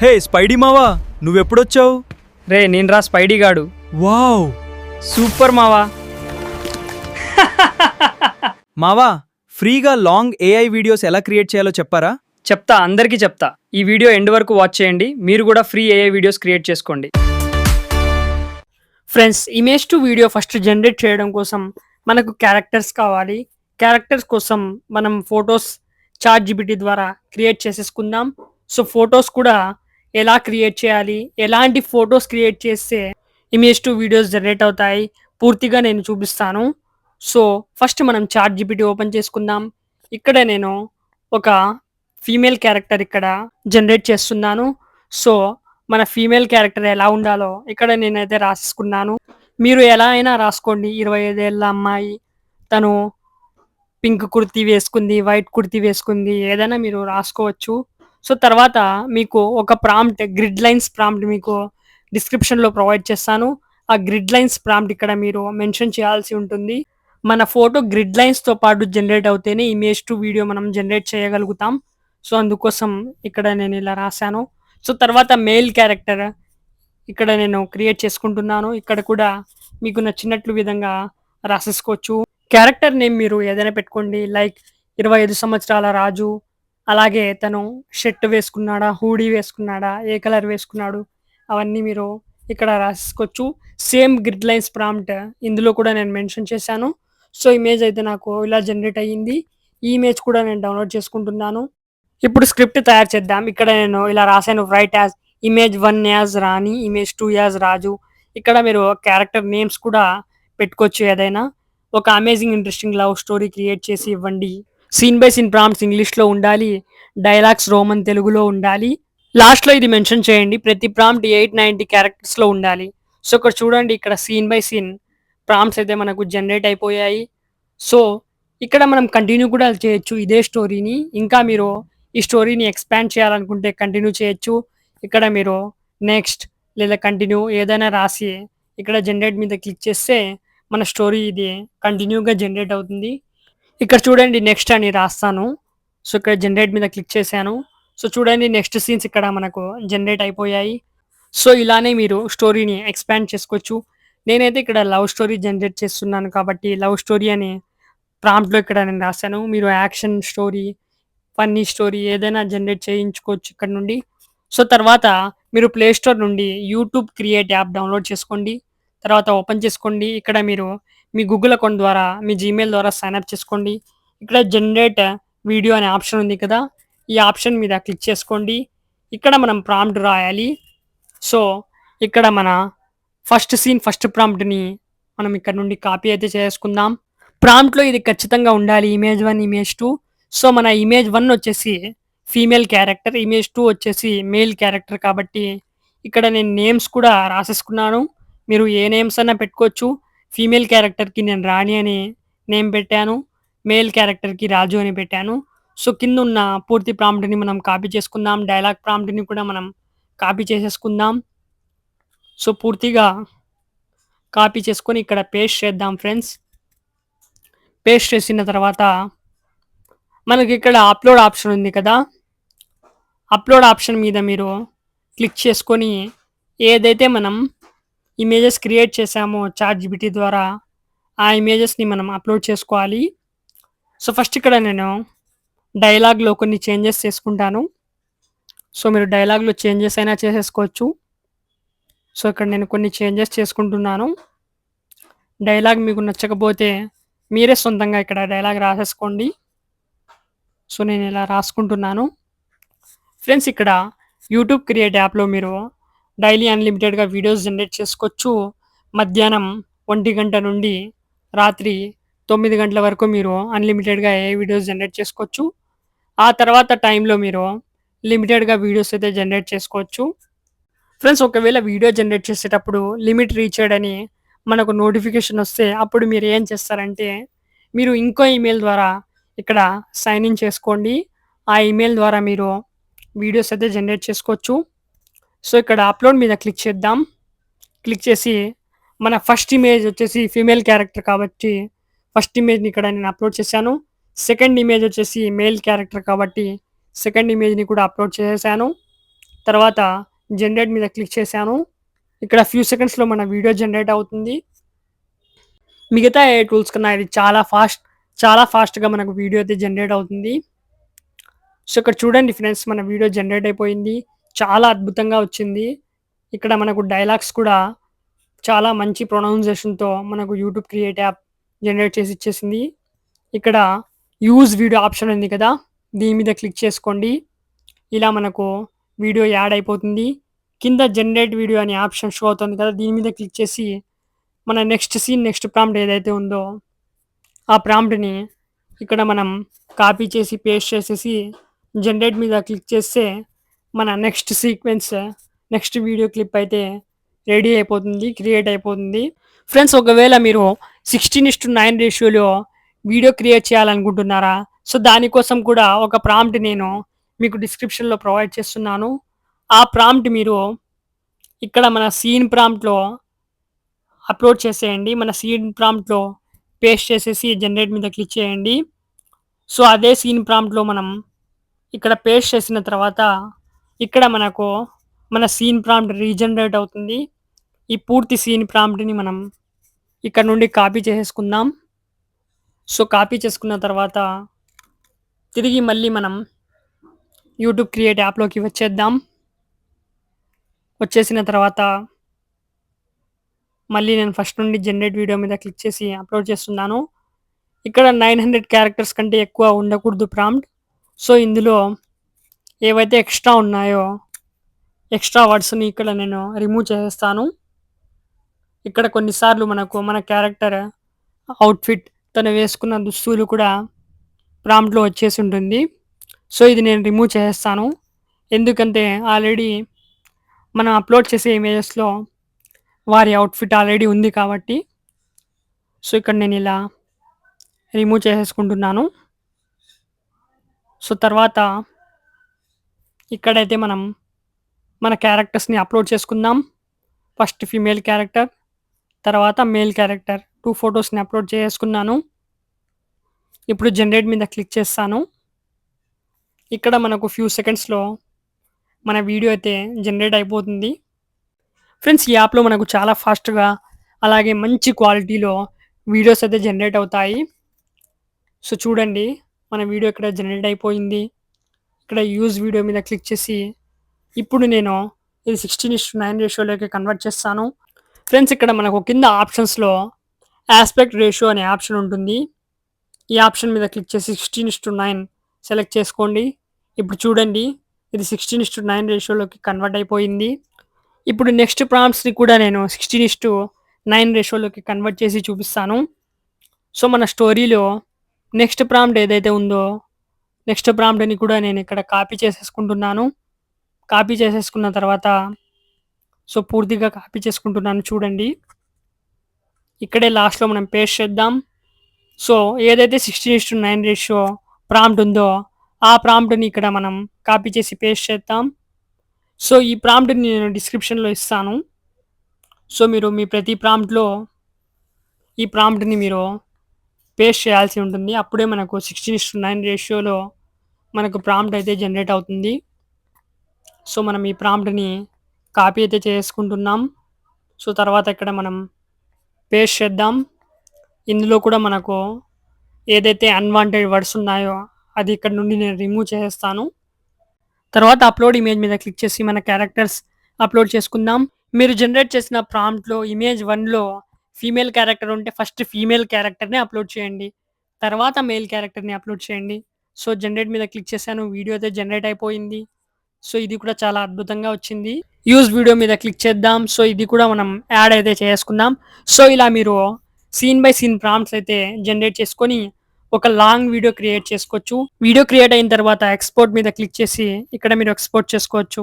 హే Spidey మావా, నువ్వెప్పుడొచ్చావు? రే నేను రా స్పైడీ గాడు. వావ్! సూపర్ మావా. మావా, ఫ్రీగా లాంగ్ ఏఐ వీడియోస్ ఎలా క్రియేట్ చేయాలో చెప్పారా? చెప్తా, అందరికీ చెప్తా. ఈ వీడియో ఎండ్ వరకు వాచ్ చేయండి. మీరు కూడా ఫ్రీ ఏఐ వీడియోస్ క్రియేట్ చేసుకోండి. Friends, image to video first generate చేయడం కోసం మనకు క్యారెక్టర్స్ కావాలి. క్యారెక్టర్స్ కోసం మనం ఫొటోస్ చాట్ జీపీటీ ద్వారా క్రియేట్ చేసేసుకుందాం. సో ఫొటోస్ కూడా ఎలా క్రియేట్ చేయాలి, ఎలాంటి ఫొటోస్ క్రియేట్ చేస్తే ఇమేజ్ టు వీడియోస్ జనరేట్ అవుతాయి పూర్తిగా నేను చూపిస్తాను. సో ఫస్ట్ మనం చాట్ జీపీటీ ఓపెన్ చేసుకుందాం. ఇక్కడ నేను ఒక ఫీమేల్ క్యారెక్టర్ ఇక్కడ జనరేట్ చేస్తున్నాను. సో మన ఫీమేల్ క్యారెక్టర్ ఎలా ఉండాలో ఇక్కడ నేనైతే రాసుకున్నాను. మీరు ఎలా అయినా రాసుకోండి. 25 ఏళ్ళ అమ్మాయి, తను పింక్ కుర్తీ వేసుకుంది, వైట్ కుర్తీ వేసుకుంది, ఏదైనా మీరు రాసుకోవచ్చు. సో తర్వాత మీకు ఒక ప్రాంప్ట్, గ్రిడ్ లైన్స్ ప్రాంప్ట్ మీకు డిస్క్రిప్షన్లో ప్రొవైడ్ చేస్తాను. ఆ గ్రిడ్ లైన్స్ ప్రాంప్ట్ ఇక్కడ మీరు మెన్షన్ చేయాల్సి ఉంటుంది. మన ఫోటో గ్రిడ్ లైన్స్తో పాటు జనరేట్ అవుతేనే ఇమేజ్ టు వీడియో మనం జనరేట్ చేయగలుగుతాం. సో అందుకోసం ఇక్కడ నేను ఇలా రాశాను. సో తర్వాత మేల్ క్యారెక్టర్ ఇక్కడ నేను క్రియేట్ చేసుకుంటున్నాను. ఇక్కడ కూడా మీకు నచ్చినట్లు విధంగా రాసేసుకోవచ్చు. క్యారెక్టర్ నేమ్ మీరు ఏదైనా పెట్టుకోండి. లైక్ 25 సంవత్సరాల రాజు, అలాగే తను షర్ట్ వేసుకున్నాడా, హూడీ వేసుకున్నాడా, ఏ కలర్ వేసుకున్నాడు, అవన్నీ మీరు ఇక్కడ రాసుకోవచ్చు. సేమ్ గ్రిడ్ లైన్స్ ప్రాంప్ట్ ఇందులో కూడా నేను మెన్షన్ చేశాను. సో ఇమేజ్ అయితే నాకు ఇలా జనరేట్ అయ్యింది. ఈ ఇమేజ్ కూడా నేను డౌన్లోడ్ చేసుకుంటున్నాను. ఇప్పుడు స్క్రిప్ట్ తయారు చేద్దాం. ఇక్కడ నేను ఇలా రాశాను, రైట్ యాజ్ ఇమేజ్ 1 యాజ్ రాణి, ఇమేజ్ 2 యాజ్ రాజు. ఇక్కడ మీరు క్యారెక్టర్ నేమ్స్ కూడా పెట్టుకోవచ్చు ఏదైనా. ఒక amazing interesting love story create చేసి ఇవ్వండి. సీన్ బై సీన్ ప్రాంప్ట్స్ ఇంగ్లీష్లో ఉండాలి, డైలాగ్స్ రోమన్ తెలుగులో ఉండాలి. లాస్ట్లో ఇది మెన్షన్ చేయండి, ప్రతి ప్రాంప్ట్ 890 క్యారెక్టర్స్లో ఉండాలి. సో ఇక్కడ చూడండి, ఇక్కడ సీన్ బై సీన్ ప్రాంప్ట్స్ అయితే మనకు జనరేట్ అయిపోయాయి. సో ఇక్కడ మనం కంటిన్యూ కూడా చేయొచ్చు ఇదే స్టోరీని. ఇంకా మీరు ఈ స్టోరీని ఎక్స్పాండ్ చేయాలనుకుంటే కంటిన్యూ చేయొచ్చు. ఇక్కడ మీరు నెక్స్ట్ లేదా కంటిన్యూ ఏదైనా రాసి ఇక్కడ జనరేట్ మీద క్లిక్ చేస్తే మన స్టోరీ ఇది కంటిన్యూగా జనరేట్ అవుతుంది. ఇక్కడ చూడండి, నెక్స్ట్ అని రాస్తాను. సో ఇక్కడ జనరేట్ మీద క్లిక్ చేశాను. సో చూడండి, నెక్స్ట్ సీన్స్ ఇక్కడ మనకు జనరేట్ అయిపోయాయి. సో ఇలానే మీరు స్టోరీని ఎక్స్పాండ్ చేసుకోవచ్చు. నేనైతే ఇక్కడ లవ్ స్టోరీ జనరేట్ చేస్తున్నాను కాబట్టి లవ్ స్టోరీ అని ప్రాంప్ట్లో ఇక్కడ నేను రాశాను. మీరు యాక్షన్ స్టోరీ, ఫన్నీ స్టోరీ ఏదైనా జనరేట్ చేయించుకోవచ్చు ఇక్కడ నుండి. సో తర్వాత మీరు ప్లే స్టోర్ నుండి యూట్యూబ్ క్రియేట్ యాప్ డౌన్లోడ్ చేసుకోండి. తర్వాత ఓపెన్ చేసుకోండి. ఇక్కడ మీరు మీ గూగుల్ అకౌంట్ ద్వారా, మీ జీమెయిల్ ద్వారా సైన్అప్ చేసుకోండి. ఇక్కడ జనరేట్ వీడియో అనే ఆప్షన్ ఉంది కదా, ఈ ఆప్షన్ మీద క్లిక్ చేసుకోండి. ఇక్కడ మనం ప్రాంప్ట్ రాయాలి. సో ఇక్కడ మన ఫస్ట్ సీన్, ఫస్ట్ ప్రాంప్ట్ని మనం ఇక్కడ నుండి కాపీ అయితే చేసుకుందాం. ప్రాంప్ట్లో ఇది ఖచ్చితంగా ఉండాలి, ఇమేజ్ 1, ఇమేజ్ 2. సో మన ఇమేజ్ 1 వచ్చేసి ఫీమేల్ క్యారెక్టర్, ఇమేజ్ 2 వచ్చేసి మేల్ క్యారెక్టర్ కాబట్టి ఇక్కడ నేను నేమ్స్ కూడా రాసేసుకున్నాను. మీరు ఏ నేమ్స్ అన్నా పెట్టుకోవచ్చు. ఫీమేల్ క్యారెక్టర్కి నేను రాణి అని నేమ్ పెట్టాను, మేల్ క్యారెక్టర్కి రాజు అని పెట్టాను. సో కింద ఉన్న పూర్తి ప్రాంప్ట్ని మనం కాపీ చేసుకుందాం. డైలాగ్ ప్రాంప్ట్ని కూడా మనం కాపీ చేసేసుకుందాం. సో పూర్తిగా కాపీ చేసుకొని ఇక్కడ పేస్ట్ చేద్దాం ఫ్రెండ్స్. పేస్ట్ చేసిన తర్వాత మనకి ఇక్కడ అప్లోడ్ ఆప్షన్ ఉంది కదా, అప్లోడ్ ఆప్షన్ మీద మీరు క్లిక్ చేసుకొని ఏదైతే మనం ఇమేజెస్ క్రియేట్ చేసామో చాట్ జీపీటీ ద్వారా ఆ ఇమేజెస్ని మనం అప్లోడ్ చేసుకోవాలి. సో ఫస్ట్ ఇక్కడ నేను డైలాగ్లో కొన్ని చేంజెస్ చేసుకుంటాను. సో మీరు డైలాగ్లో చేంజెస్ అయినా చేసేసుకోవచ్చు. సో ఇక్కడ నేను కొన్ని చేంజెస్ చేసుకుంటున్నాను. డైలాగ్ మీకు నచ్చకపోతే మీరే సొంతంగా ఇక్కడ డైలాగ్ రాసేసుకోండి. సో నేను ఇలా రాసుకుంటున్నాను. ఫ్రెండ్స్, ఇక్కడ యూట్యూబ్ క్రియేట్ యాప్లో మీరు డైలీ అన్లిమిటెడ్గా వీడియోస్ జనరేట్ చేసుకోవచ్చు. మధ్యాహ్నం 1 గంట నుండి రాత్రి 9 గంటల వరకు మీరు అన్లిమిటెడ్గా ఏ వీడియోస్ జనరేట్ చేసుకోవచ్చు. ఆ తర్వాత టైంలో మీరు లిమిటెడ్గా వీడియోస్ అయితే జనరేట్ చేసుకోవచ్చు. ఫ్రెండ్స్, ఒకవేళ వీడియో జనరేట్ చేసేటప్పుడు లిమిట్ రీచ్ అయ్యడని మనకు నోటిఫికేషన్ వస్తే అప్పుడు మీరు ఏం చేస్తారంటే మీరు ఇంకో ఈమెయిల్ ద్వారా ఇక్కడ సైన్ ఇన్ చేసుకోండి. ఆ ఈమెయిల్ ద్వారా మీరు వీడియోస్ అయితే జనరేట్ చేసుకోవచ్చు. సో ఇక్కడ అప్లోడ్ మీద క్లిక్ చేద్దాం. క్లిక్ చేసి మన ఫస్ట్ ఇమేజ్ వచ్చేసి ఫీమేల్ క్యారెక్టర్ కాబట్టి ఫస్ట్ ఇమేజ్ని ఇక్కడ నేను అప్లోడ్ చేశాను. సెకండ్ ఇమేజ్ వచ్చేసి మేల్ క్యారెక్టర్ కాబట్టి సెకండ్ ఇమేజ్ని కూడా అప్లోడ్ చేసేసాను. తర్వాత జనరేట్ మీద క్లిక్ చేశాను. ఇక్కడ ఫ్యూ సెకండ్స్‌లో మన వీడియో జనరేట్ అవుతుంది. మిగతా ఏఐ టూల్స్ కన్నా ఇది చాలా ఫాస్ట్‌గా మనకు వీడియో అయితే జనరేట్ అవుతుంది. సో, ఇక్కడ చూడండి ఫ్రెండ్స్, మన వీడియో జనరేట్ అయిపోయింది. చాలా అద్భుతంగా వచ్చింది. ఇక్కడ మనకు డైలాగ్స్ కూడా చాలా మంచి ప్రొనౌన్సియేషన్‌తో మనకు యూట్యూబ్ క్రియేట్ యాప్ జనరేట్ చేసి ఇచ్చేసింది. ఇక్కడ యూజ్ వీడియో ఆప్షన్ ఉంది కదా! దీని మీద క్లిక్ చేసుకోండి. ఇలా మనకు వీడియో యాడ్ అయిపోతుంది. కింద జనరేట్ వీడియో అనే ఆప్షన్ షో అవుతుంది కదా! దీని మీద క్లిక్ చేసి మన నెక్స్ట్ సీన్, నెక్స్ట్ ప్రాంప్ట్ ఏదైతే ఉందో ఆ ప్రాంప్ట్‌ని ఇక్కడ మనం కాపీ చేసి, పేస్ట్ చేసేసి జనరేట్ మీద క్లిక్ చేస్తే మన next sequence, next video clip అయితే రెడీ అయిపోతుంది. క్రియేట్ అయిపోతుంది. ఫ్రెండ్స్, ఒకవేళ మీరు 16:9 రేషియోలో వీడియో క్రియేట్ చేయాలనుకుంటున్నారా? సో, దానికోసం కూడా ఒక ప్రాంప్ట్ నేను మీకు డిస్క్రిప్షన్‌లో ప్రొవైడ్ చేస్తున్నాను. ఆ ప్రాంప్ట్ మీరు ఇక్కడ మన సీన్ ప్రాంప్ట్‌లో అప్‌లోడ్ చేసేయండి. మన సీన్ ప్రాంప్ట్‌లో పేస్ట్ చేసేసి జనరేట్ మీద క్లిక్ చేయండి. సో, అదే సీన్ ప్రాంప్ట్‌లో మనం ఇక్కడ పేస్ట్ చేసిన తర్వాత ఇక్కడ మనకు మన సీన్ ప్రాంప్ట్ రీజనరేట్ అవుతుంది. ఈ పూర్తి సీన్ ప్రాంప్ట్‌ని మనం ఇక్కడ నుండి కాపీ చేసేసుకుందాం. సో, కాపీ చేసుకున్న తర్వాత తిరిగి మళ్ళీ మనం యూట్యూబ్ క్రియేట్ యాప్‌లోకి వచ్చేద్దాం. వచ్చేసిన తర్వాత మళ్ళీ నేను ఫస్ట్ నుండి జనరేట్ వీడియో మీద క్లిక్ చేసి అప్‌లోడ్ చేస్తున్నాను. ఇక్కడ 900 క్యారెక్టర్స్ కంటే ఎక్కువ ఉండకూడదు ప్రాంప్ట్. సో, ఇందులో ఏవైతే ఎక్స్ట్రా ఉన్నాయో ఎక్స్ట్రా వర్డ్స్‌ని ఇక్కడ నేను రిమూవ్ చేసేస్తాను. ఇక్కడ కొన్నిసార్లు మనకు మన క్యారెక్టర్ అవుట్‌ఫిట్, తను వేసుకున్న దుస్తులు కూడా ప్రాంప్ట్‌లో వచ్చేసి ఉంటుంది. సో, ఇది నేను రిమూవ్ చేసేస్తాను. ఎందుకంటే ఆల్రెడీ మనం అప్‌లోడ్ చేసే ఇమేజెస్‌లో వారి అవుట్‌ఫిట్ ఆల్రెడీ ఉంది కాబట్టి. సో, ఇక్కడ నేను ఇలా రిమూవ్ చేసేసుకుంటున్నాను. సో, తర్వాత ఇక్కడైతే మనం మన క్యారెక్టర్స్‌ని అప్‌లోడ్ చేసుకుందాం. ఫస్ట్ ఫీమేల్ క్యారెక్టర్, తర్వాత మేల్ క్యారెక్టర్ 2 ఫోటోస్‌ని అప్‌లోడ్ చేసుకున్నాను. ఇప్పుడు జనరేట్ మీద క్లిక్ చేస్తాను. ఇక్కడ మనకు ఫ్యూ సెకండ్స్‌లో మన వీడియో అయితే జనరేట్ అయిపోతుంది. ఫ్రెండ్స్, ఈ యాప్‌లో మనకు చాలా ఫాస్ట్‌గా అలాగే మంచి క్వాలిటీలో వీడియోస్ అయితే జనరేట్ అవుతాయి. సో, చూడండి, మన వీడియో ఇక్కడ జనరేట్ అయిపోయింది. ఇక్కడ యూజ్ వీడియో మీద క్లిక్ చేసి ఇప్పుడు నేను ఇది 16:9 రేషియోలోకి కన్వర్ట్ చేస్తాను. ఫ్రెండ్స్, ఇక్కడ మనకు కింద ఆప్షన్స్‌లో యాస్పెక్ట్ రేషియో అనే ఆప్షన్ ఉంటుంది. ఈ ఆప్షన్ మీద క్లిక్ చేసి 16:9 సెలెక్ట్ చేసుకోండి. ఇప్పుడు చూడండి, ఇది 16:9 రేషియోలోకి కన్వర్ట్ అయిపోయింది. ఇప్పుడు నెక్స్ట్ ప్రాంప్ట్స్‌ని కూడా నేను 16:9 రేషియోలోకి కన్వర్ట్ చేసి చూపిస్తాను. సో, మన స్టోరీలో నెక్స్ట్ ప్రాంప్ట్ ఏదైతే ఉందో నెక్స్ట్ ప్రాంప్ట్‌ని కూడా నేను ఇక్కడ కాపీ చేసేసుకుంటున్నాను. కాపీ చేసేసుకున్న తర్వాత సో, పూర్తిగా కాపీ చేసుకుంటున్నాను చూడండి. ఇక్కడే లాస్ట్‌లో మనం పేస్ట్ చేద్దాం. సో, ఏదైతే 16:9 రేషియో ప్రాంప్ట్ ఉందో ఆ ప్రాంప్ట్‌ని ఇక్కడ మనం కాపీ చేసి పేస్ట్ చేద్దాం. సో, ఈ ప్రాంప్ట్‌ని నేను డిస్క్రిప్షన్‌లో ఇస్తాను. సో, మీరు మీ ప్రతి ప్రాంప్ట్‌లో ఈ ప్రాంప్ట్‌ని మీరు పేస్ట్ చేయాల్సి ఉంటుంది. అప్పుడే మనకు 16:9 రేషియోలో మనకు ప్రాంప్ట్ అయితే జనరేట్ అవుతుంది. సో, మనం ఈ ప్రాంప్ట్‌ని కాపీ అయితే చేసుకుంటున్నాం. సో, తర్వాత ఇక్కడ మనం పేస్ట్ చేద్దాం. ఇందులో కూడా మనకు ఏదైతే అన్‌వాంటెడ్ వర్డ్స్ ఉన్నాయో అది ఇక్కడ నుండి నేను రిమూవ్ చేసేస్తాను. తర్వాత అప్‌లోడ్ ఇమేజ్ మీద క్లిక్ చేసి మన క్యారెక్టర్స్ అప్‌లోడ్ చేసుకుందాం. మీరు జనరేట్ చేసిన ప్రాంప్ట్‌లో ఇమేజ్ 1లో ఫీమేల్ క్యారెక్టర్ ఉంటే ఫస్ట్ ఫీమేల్ క్యారెక్టర్‌ని అప్‌లోడ్ చేయండి. తర్వాత మేల్ క్యారెక్టర్‌ని అప్‌లోడ్ చేయండి. సో, జనరేట్ మీద క్లిక్ చేశాను. వీడియో అయితే జనరేట్ అయిపోయింది. సో, ఇది కూడా చాలా అద్భుతంగా వచ్చింది. యూజ్ వీడియో మీద క్లిక్ చేద్దాం. సో, ఇది కూడా మనం యాడ్ అయితే చేసుకుందాం. సో, ఇలా మీరు సీన్ బై సీన్ ప్రాంప్ట్స్ అయితే జనరేట్ చేసుకొని ఒక లాంగ్ వీడియో క్రియేట్ చేసుకోవచ్చు. వీడియో క్రియేట్ అయిన తర్వాత ఎక్స్‌పోర్ట్ మీద క్లిక్ చేసి ఇక్కడ మీరు ఎక్స్‌పోర్ట్ చేసుకోవచ్చు.